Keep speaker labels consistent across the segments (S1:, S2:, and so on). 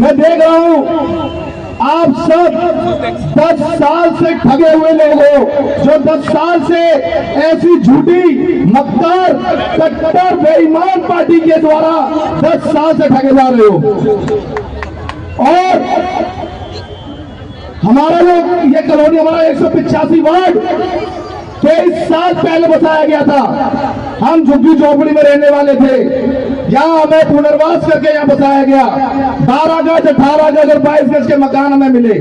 S1: मैं देख रहा हूं आप सब 10 साल से ठगे हुए लोग हो, जो 10 साल से ऐसी झूठी मक्कार कट्टर बेईमान पार्टी के द्वारा 10 साल से ठगे जा रहे हो। और हमारा लोग ये कॉलोनी हमारा 185 वार्ड 23 साल पहले बताया गया था। हम झुग्गी झोपड़ी में रहने वाले थे, यहाँ हमें पुनर्वास करके यहाँ बताया गया 12 गज 18 गज और 22 गज के मकान हमें मिले।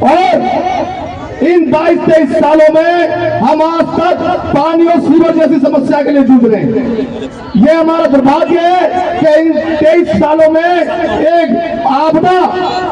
S1: और इन 22-23 सालों में हम आज तक पानी और सीवर जैसी समस्या के लिए जूझ रहे हैं। ये हमारा दुर्भाग्य है कि इन 23 सालों में एक आपदा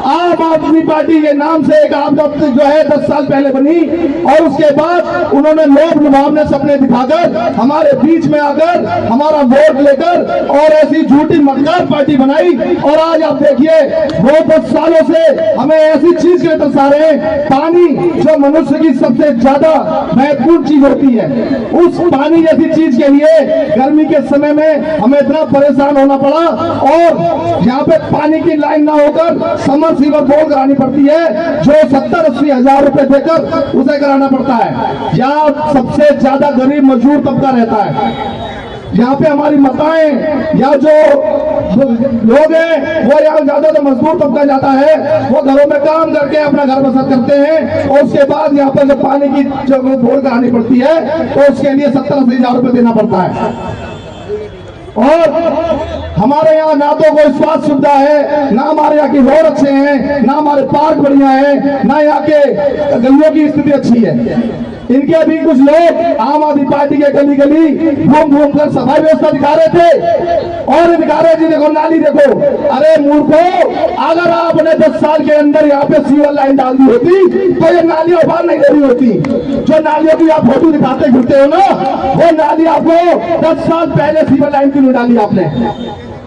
S1: आम आदमी पार्टी के नाम से एक आपदा जो है 10 साल पहले बनी, और उसके बाद उन्होंने लोभ लुभावने सपने दिखाकर हमारे बीच में आकर हमारा वोट लेकर और ऐसी झूठी मक्कार पार्टी बनाई। और आज आप देखिए वो 10 सालों से हमें ऐसी चीज के लिए तरसा रहे हैं, पानी जो मनुष्य की सबसे ज्यादा महत्वपूर्ण चीज होती है, उस पानी जैसी चीज के लिए गर्मी के समय में हमें इतना परेशान होना पड़ा। और यहाँ पे पानी की लाइन ना होकर समर सीवर बोर करानी पड़ती है, जो 70-80 हजार रुपए देकर उसे कराना पड़ता है। यहाँ सबसे ज्यादा गरीब मजदूर तबका रहता है। यहाँ पे हमारी माताएं या जो लोग हैं वो यहाँ ज्यादा तो मजदूर तबका जाता है, वो घरों में काम करके अपना घर बसर करते हैं, और उसके बाद यहाँ पर जो पानी की जो बोर करानी पड़ती है तो उसके लिए 70-80 हजार रुपए देना पड़ता है। और हमारे यहाँ ना तो कोई स्वास्थ्य सुविधा है, ना हमारे यहाँ की रोड अच्छे हैं, ना हमारे पार्क बढ़िया है, ना यहाँ के गलियों की स्थिति अच्छी है। इनके भी कुछ लोग आम आदमी पार्टी के गली गली घूम घूम कर सफाई व्यवस्था दिखा रहे थे, और दिखा रहे जी देखो नाली देखो। अरे मूर्खों, अगर आपने 10 साल के अंदर यहाँ पे सीवर लाइन डाल दी होती तो ये नाली बाहर नहीं रही होती। जो नालियों की आप फोटो दिखाते घूमते हो ना, वो नाली आपको 10 साल पहले सीवर लाइन क्यों नहीं डाली आपने?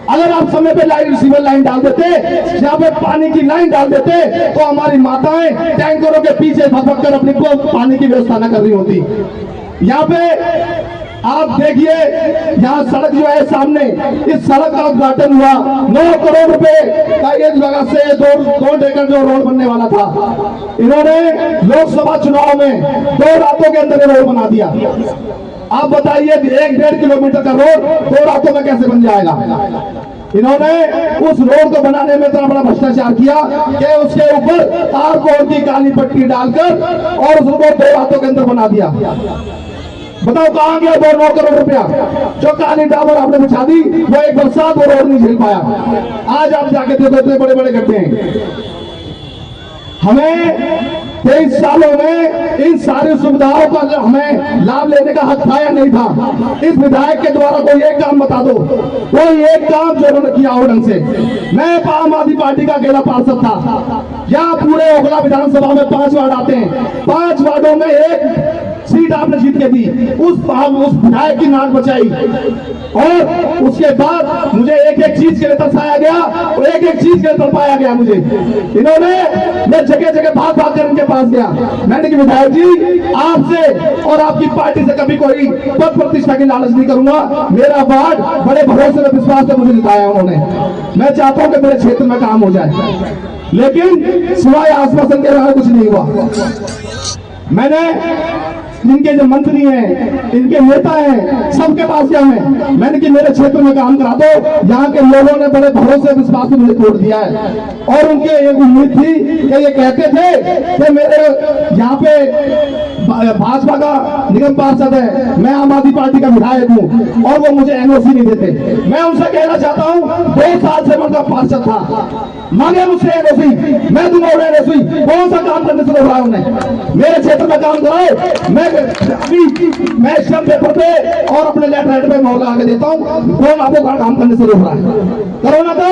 S1: अगर आप समय पे लाइन सीवर लाइन डाल देते, यहाँ पे पानी की लाइन डाल देते, तो हमारी माताएं टैंकरों के पीछे भटक कर अपने को पानी की व्यवस्था न कर रही होती। यहाँ पे आप देखिए, यहाँ सड़क जो है सामने, इस सड़क का उद्घाटन हुआ 9 करोड़ रुपए का इस जगह से 2 एकड़ जो रोड बनने वाला था, इन्होंने लोकसभा चुनाव में 2 रातों के अंदर रोड बना दिया। आप बताइए 1-1.5 किलोमीटर का रोड 2 रातों में कैसे बन जाएगा? इन्होंने उस रोड को बनाने में इतना बड़ा भ्रष्टाचार किया कि उसके ऊपर तार कोड की काली पट्टी डालकर और उसको 2 रातों के अंदर बना दिया। बताओ कहां गया 2 करोड़ रुपया? जो काली डाबर आपने बिछा दी, वो एक बरसात वो रोड नहीं झेल पाया। आज आप जाके देखो इतने बड़े बड़े गड्ढे हैं। हमें 23 सालों में इन सारी सुविधाओं का हमें लाभ लेने का हक था या नहीं था? इस विधायक के द्वारा कोई एक काम बता दो, कोई एक काम जो उन्होंने किया हो ढंग से। मैं आम आदमी पार्टी का अकेला पार्षद था, यहाँ पूरे ओखला विधानसभा में 5 वार्ड आते हैं, 5 वार्डों में 1 सीट आपने जीत के दी। उस विधायक की नाक बचाई, और उसके बाद मुझे एक चीज के लिए तरसाया गया और एक चीज के लिए तरपाया गया मुझे। इन्होंने, मैं जगह जगह भाग भाग कर इनके पास गया, मैंने कहा विधायक जी आपसे और आपकी पार्टी से कभी कोई पद प्रतिष्ठा की लालच नहीं करूंगा। मेरा वार्ड बड़े भरोसे में विश्वास से मुझे जिताया उन्होंने, मैं चाहता हूं कि मेरे क्षेत्र में काम हो जाए, लेकिन सिवाय आश्वासन के अलावा कुछ नहीं हुआ। मैंने इनके जो मंत्री हैं, इनके नेता हैं, सबके पास गया मैंने कि मेरे क्षेत्र में काम करा दो। यहाँ के लोगों ने बड़े भरोसे विश्वास से मुझे वोट दिया है, और उनके एक उम्मीद थी कि ये कहते थे कि मेरे यहाँ पे भाजपा का निगम पार्षद है, मैं आम आदमी पार्टी का विधायक हूँ, और वो मुझे एनओसी नहीं देते। मैं उनसे कहना चाहता हूँ 2 साल से मैं उनका पार्षद था, मांगे मुझसे एनओसी, मैं दूंगा एनओसी। कौन सा काम करने से रोक रहा उन्हें? मेरे क्षेत्र में काम कराओ। मैं सब पेपर पे और अपने लेटर हेड पे मोहर लगा के देता हूँ, कौन आपको काम करने से रोक रहा है? कोरोना का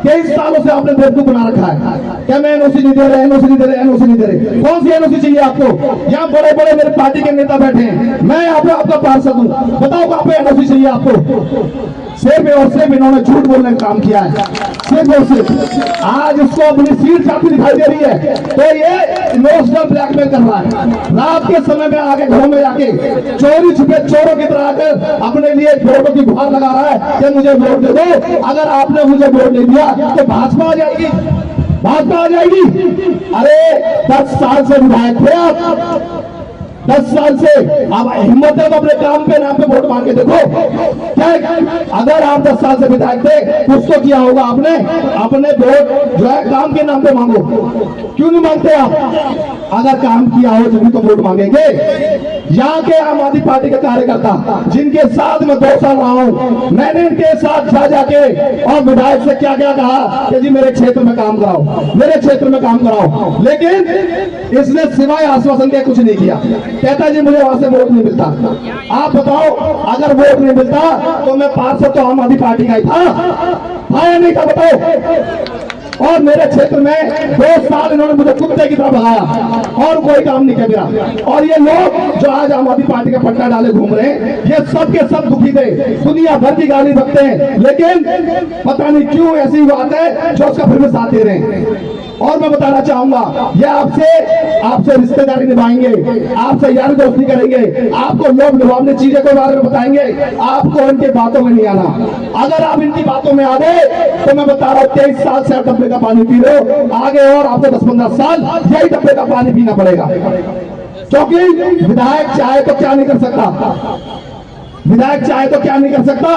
S1: 23 सालों से आपने बेवकूफ बना रखा है, क्या मैं एनओसी नहीं दे रहे, एनओसी नहीं दे रहे, एनओसी नहीं दे रहे। कौन सी एनओसी चाहिए आपको? यहाँ बड़े बड़े बड़े मेरे पार्टी के नेता बैठे हैं, मैं यहाँ पे आपका पार्षद हूँ, बताओ कहाँ पे एनओसी चाहिए आपको? सिर्फ और सिर्फ इन्होंने झूठ बोलने का काम किया है, सिर्फ और सिर्फ। आज इसको अपनी सीट जाती दिखाई दे रही है तो ये इमोशनल ब्लैकमेल कर रहा है। रात के समय में आके घरों में जाके चोरी छुपे चोरों की तरह आकर अपने लिए वोटों की गुहार लगा रहा है कि मुझे वोट दे दो, अगर आपने मुझे वोट नहीं दिया तो भाजपा आ जाएगी, भाजपा आ जाएगी। अरे 10 साल से विधायक थे आप, 10 साल से आप हिम्मत है तो अपने काम पे नाम पे वोट मांग के देखो। क्या अगर आप 10 साल से विधायक थे कुछ तो किया होगा आपने, अपने वोट जो है काम के नाम पे मांगो। क्यों नहीं मांगते आप? अगर काम किया हो तभी तो वोट मांगेंगे। यहाँ के आम आदमी पार्टी के कार्यकर्ता जिनके साथ में 2 साल रहा हूं, मैंने इनके साथ जा जाके और विधायक से क्या क्या कहा कि जी मेरे क्षेत्र में काम कराओ, मेरे क्षेत्र में काम कराओ, लेकिन इसने सिवाय आश्वासन के कुछ नहीं किया। कहता जी मुझे वहां से वोट नहीं मिलता। आप बताओ अगर वोट नहीं मिलता तो मैं पार्षद तो आम आदमी पार्टी का ही था या नहीं था? बताओ। और मेरे क्षेत्र में 2 साल इन्होंने मुझे कुत्ते की तरह भगाया और कोई काम नहीं किया मेरा। और ये लोग जो आज आम आदमी पार्टी का पट्टा डाले घूम रहे हैं, ये सब के सब दुखी थे, दुनिया भर की गाली बकते हैं, लेकिन पता नहीं क्यों ऐसी बात है जो उसका फिर भी साथ दे रहे हैं। और मैं बताना चाहूंगा ये आपसे रिश्तेदारी निभाएंगे, आपसे यारी दोस्ती करेंगे, आपको लोग निभावने चीजें के बारे में बताएंगे, आपको इनकी बातों में नहीं आना। अगर आप इनकी बातों में आ गए तो मैं बता रहा हूँ 23 साल से आप डब्बे का पानी पी रहे हो, आगे और आपको 10-15 साल यही डब्बे का पानी पीना पड़ेगा। क्योंकि विधायक चाहे तो क्या नहीं कर सकता, विधायक चाहे तो क्या नहीं कर सकता।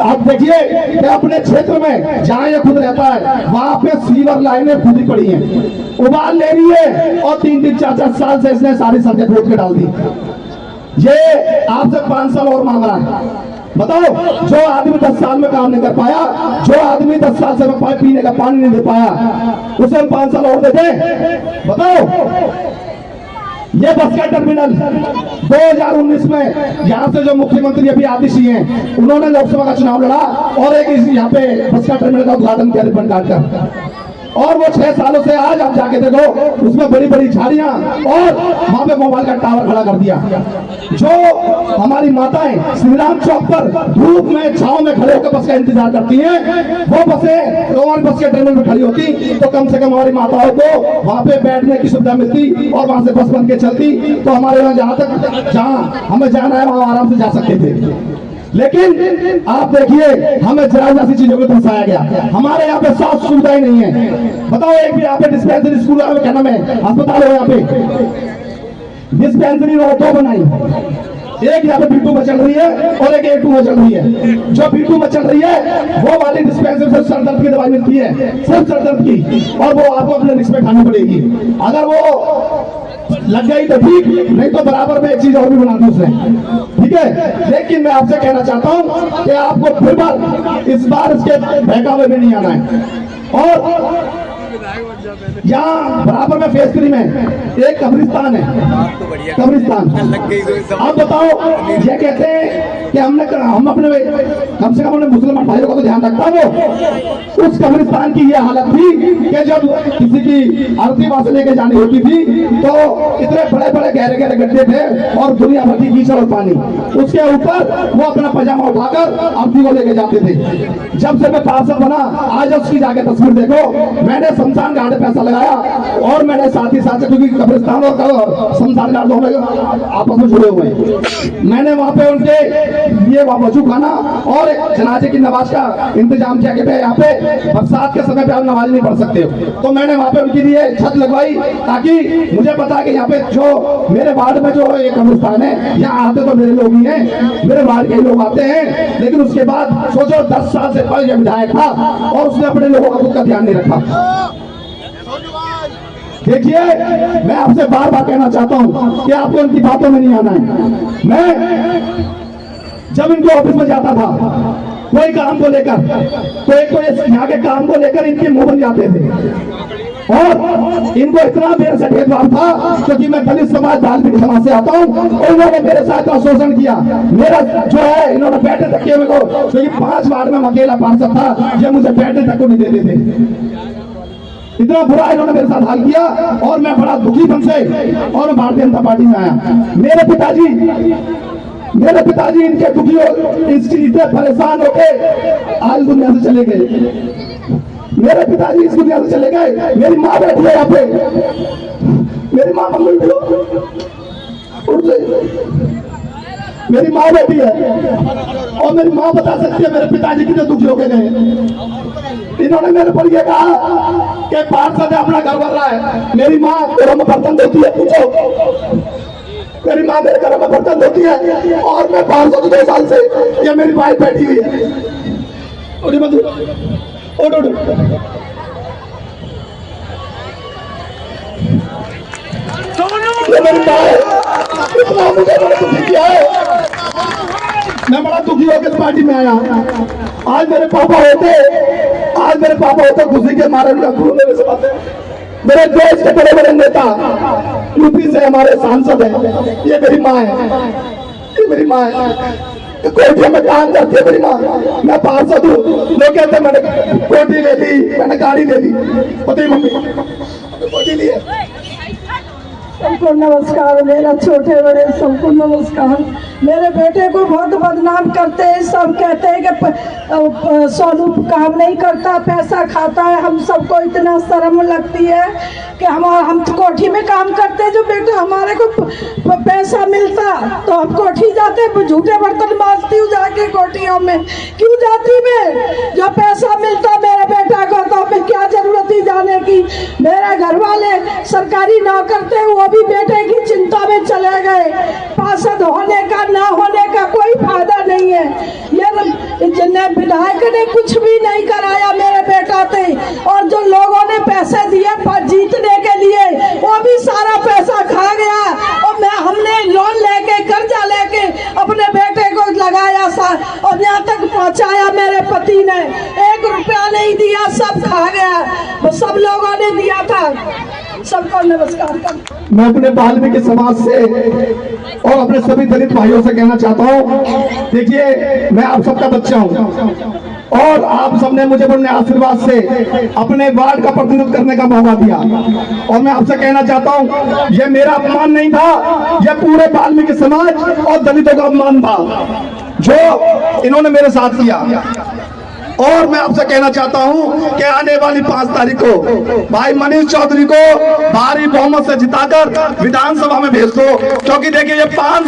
S1: आप देखिए कि अपने क्षेत्र में जहां ये खुद रहता है वहां पे सीवर लाइनें खुदी पड़ी हैं, उबाल ले रही है और 3-3, 4-4 साल से इसने सारी सड़कें खोद के डाल दी। ये आपसे 5 साल और मांग रहा है। बताओ जो आदमी 10 साल में काम नहीं कर पाया, जो आदमी 10 साल से पीने का पानी नहीं दे पाया, उसे हम 5 साल और देते? बताओ। ये बस का टर्मिनल 2019 में यहाँ से जो मुख्यमंत्री अभी आतिशी हैं, उन्होंने लोकसभा का चुनाव लड़ा और एक यहाँ पे बस का टर्मिनल का उद्घाटन किया रिबन काटकर। और वो 6 सालों से आज आप जाके देखो उसमें बड़ी बड़ी झाड़ियां और वहां पे मोबाइल का टावर खड़ा कर दिया। जो हमारी माताएं श्रीराम चौक पर धूप में छांव में खड़े होकर बस का इंतजार करती हैं, वो बसें रोमान बस के टर्मिनल में खड़ी होती तो कम से कम हमारी माताओं को वहां पे बैठने की सुविधा मिलती और वहां से बस बन के चलती तो हमारे यहाँ जहाँ हमें जाना है वहां आराम से जा सकते थे। लेकिन आप देखिए हमें जरा जैसी चीजों को दर्शाया गया। हमारे यहाँ पे स्वास्थ्य सुविधाएं नहीं है। बताओ एक भी यहाँ पे डिस्पेंसरी स्कूल क्या नाम है अस्पताल हो, यहाँ पे डिस्पेंसरी 2 बनाई, एक यहाँ पे B2 में चल रही है और एक A2 में चल रही है। जो B2 में चल रही है वो वाली डिस्पेंसरी से सर दर्द की दवाई मिलती है, सिर्फ सर दर्द की, और वो आपको अपने रिस्क में खानी पड़ेगी। अगर वो लग गई तो ठीक, नहीं तो बराबर में एक चीज और भी बना दी उसने, ठीक है। लेकिन मैं आपसे कहना चाहता हूं कि आपको फिर बार इस बार इसके बहकावे में नहीं आना है। और यहाँ बराबर में फेस 3 में एक कब्रिस्तान है, कब्रिस्तान। आप बताओ ये कहते हैं कि हम अपने कम से कम अपने मुसलमान भाइयों का तो ध्यान रखता वो। उस कब्रिस्तान की ये हालत थी कि जब किसी की अर्थी वहां से लेके जानी होती थी तो इतने बड़े बड़े गहरे गहरे गड्ढे थे और दुनिया भर की कीचड़ और पानी, उसके ऊपर वो अपना पजामा उठाकर अर्थी को लेके जाते थे। जब से मैं पार्षद बना आज उसकी जाके तस्वीर देखो, मैंने शमशान घाट पैसा लगाया और मैंने साथ ही साथ, क्योंकि कब्रिस्तान और शमशान घाट दोनों आपस में जुड़े हुए हैं, मैंने वहां पे उनके लिए वजू खाना और जनाजे की नमाज का इंतजाम किया कि यहाँ पे बरसात के समय पे आप नमाज नहीं पढ़ सकते हो। तो मैंने वहां पे उनके लिए छत लगवाई ताकि मुझे पता कि यहाँ पे जो मेरे वार्ड में जो एक कब्रिस्तान है, यहाँ आते तो मेरे लोग ही हैं, मेरे वार्ड के लोग आते हैं। लेकिन उसके बाद सोचो 10 साल से पहले विधायक था और उसने अपने लोगों का खुद का ध्यान नहीं रखा। देखिए मैं आपसे बार बार कहना चाहता हूं कि आपको इनकी बातों में नहीं आना है। मैं जब इनके ऑफिस में जाता था कोई काम को लेकर तो एक तो यहाँ के काम को लेकर इनके मुंह बन जाते थे और इनको इतना मेरे से भेदभाव था क्योंकि मैं दलित समाज धार्मिक समाज से आता हूँ और इन्होंने मेरे साथ शोषण किया। मेरा जो है इन्होंने बैठे तक किए मेरे को, क्योंकि 5 वार्ड में अकेला पार्षद था, ये मुझे बैठे तक को नहीं देते थे। इतना बुरा इन्होंने मेरे साथ हाल किया और मैं बड़ा दुखी बन से और मैं भारतीय जनता पार्टी में आया। मेरे पिताजी इनके दुखी इतने परेशान होके आज दुनिया से चले गए। मेरे पिताजी इस दुनिया से चले गए। मेरी माँ बैठी है यहाँ पे, मेरी माँ मेरी माँ बैठी है और मेरी माँ बता सकती है मेरे पिताजी कितने दुखी होके गए। इन्होंने मेरे पर यह कहा कि पार्षद अपना घर भर रहा है। मेरी माँ घरों में बर्तन धोती है, पूछो। मेरी माँ मेरे घरों में बर्तन धोती है और मैं 502 साल से ये मेरी वाइफ बैठी हुई है। ये मेरी माँ है, इतना मुझे बड़ा दुखी किया है। मैं बड़ा दुखी होकर पार्टी में आया। आज मेरे पापा होते खुशी के मारे मेरे से बातें। मेरे देश के बड़े बड़े नेता यूपी से हमारे सांसद हैं। ये मेरी माँ है, ये मेरी माँ है। कोठी में काम करती है मेरी माँ। मैं पार्षद हूँ। लोग कहते मैंने कोठी ले ली, मैंने गाड़ी ले ली। पता ही मम्मी कोठी ली है।
S2: सबको नमस्कार, मेरा छोटे बड़े सबको नमस्कार। मेरे बेटे को बहुत बदनाम करते हैं, सब कहते हैं कि सोनू काम नहीं करता, पैसा खाता है। हम सबको इतना शर्म लगती है कि हम कोठी में काम करते हैं। जो बेटा हमारे को पैसा मिलता तो हम कोठी जाते, झूठे बर्तन मांजती हूँ जाके कोठियों में। क्यों जाती मैं? जब पैसा मिलता मेरे बेटा को तो हमें क्या जरूरत थी जाने की। मेरे घर वाले सरकारी नौकर थे, वो भी बेटे की चिंता में चले गए। पार्षद होने का ना होने का कोई फायदा नहीं है। ये जिन्हें विधायक ने कुछ भी नहीं कराया मेरे बेटा थे, और जो लोगों ने पैसे दिए जीतने के लिए वो भी सारा पैसा खा गया। और हमने लोन लेके कर्जा लेके अपने बेटे को लगाया और यहाँ तक पहुँचाया। मेरे पति ने 1 रुपया नहीं दिया, सब खा गया। वो सब लोगों ने दिया था। सबको नमस्कार कर।
S1: मैं अपने वाल्मीकि समाज से और अपने सभी दलित भाइयों से कहना चाहता हूँ, देखिए मैं आप सबका बच्चा हूँ और आप सबने मुझे अपने आशीर्वाद से अपने वार्ड का प्रतिनिधित्व करने का मौका दिया। और मैं आपसे कहना चाहता हूँ, ये मेरा अपमान नहीं था, यह पूरे वाल्मीकि समाज और दलितों का अपमान था जो इन्होंने मेरे साथ किया। और मैं आपसे कहना चाहता हूं कि आने वाली 5 तारीख को भाई मनीष चौधरी को भारी बहुमत से जिताकर विधानसभा में भेज दो, क्योंकि देखिए ये 5